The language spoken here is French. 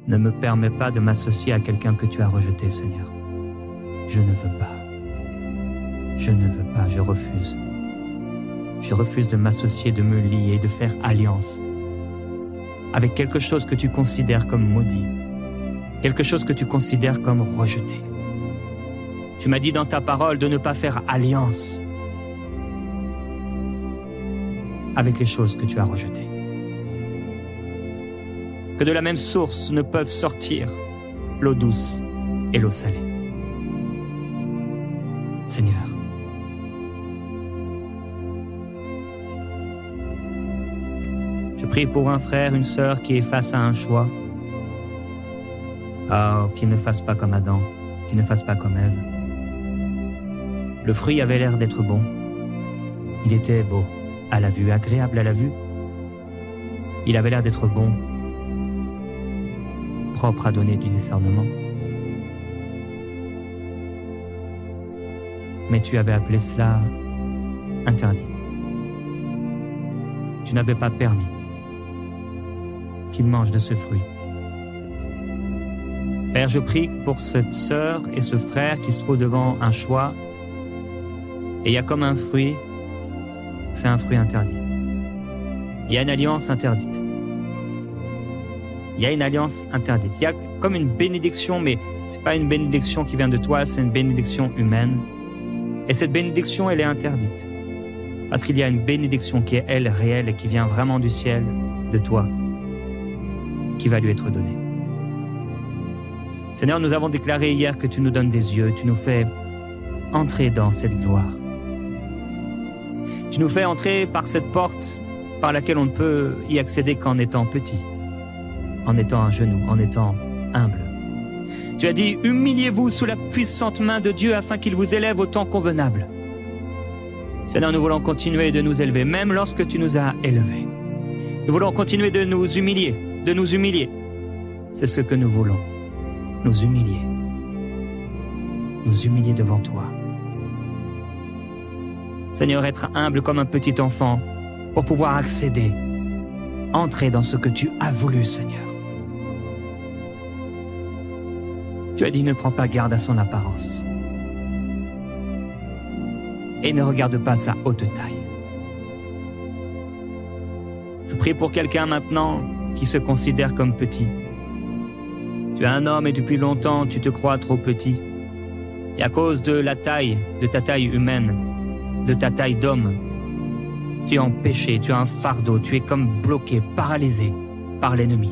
Ne me permets pas de m'associer à quelqu'un que tu as rejeté, Seigneur. Je ne veux pas. Je ne veux pas, je refuse. Je refuse de m'associer, de me lier, de faire alliance avec quelque chose que tu considères comme maudit, quelque chose que tu considères comme rejeté. Tu m'as dit dans ta parole de ne pas faire alliance avec les choses que tu as rejetées. Que de la même source ne peuvent sortir l'eau douce et l'eau salée. Seigneur, je prie pour un frère, une sœur qui est face à un choix. Qu'il ne fasse pas comme Adam, qu'il ne fasse pas comme Ève. Le fruit avait l'air d'être bon. Il était beau à la vue, agréable à la vue. Il avait l'air d'être bon, propre à donner du discernement. Mais tu avais appelé cela interdit. Tu n'avais pas permis qu'il mange de ce fruit. Père, je prie pour cette sœur et ce frère qui se trouvent devant un choix. Et il y a comme un fruit, c'est un fruit interdit. Il y a une alliance interdite. Il y a une alliance interdite. Il y a comme une bénédiction, mais ce n'est pas une bénédiction qui vient de toi, c'est une bénédiction humaine. Et cette bénédiction, elle est interdite. Parce qu'il y a une bénédiction qui est, elle, réelle et qui vient vraiment du ciel, de toi, qui va lui être donnée. Seigneur, nous avons déclaré hier que tu nous donnes des yeux, tu nous fais entrer dans cette gloire. Tu nous fais entrer par cette porte par laquelle on ne peut y accéder qu'en étant petit, en étant à genoux, en étant humble. Tu as dit, humiliez-vous sous la puissante main de Dieu afin qu'il vous élève au temps convenable. Seigneur, nous voulons continuer de nous élever, même lorsque tu nous as élevés. Nous voulons continuer de nous humilier, de nous humilier. C'est ce que nous voulons. Nous humilier devant toi. Seigneur, être humble comme un petit enfant pour pouvoir accéder, entrer dans ce que tu as voulu, Seigneur. Tu as dit, ne prends pas garde à son apparence et ne regarde pas sa haute taille. Je prie pour quelqu'un maintenant qui se considère comme petit. Tu es un homme et depuis longtemps, tu te crois trop petit. Et à cause de la taille, de ta taille humaine, de ta taille d'homme, tu es en péché, tu as un fardeau, tu es comme bloqué, paralysé par l'ennemi.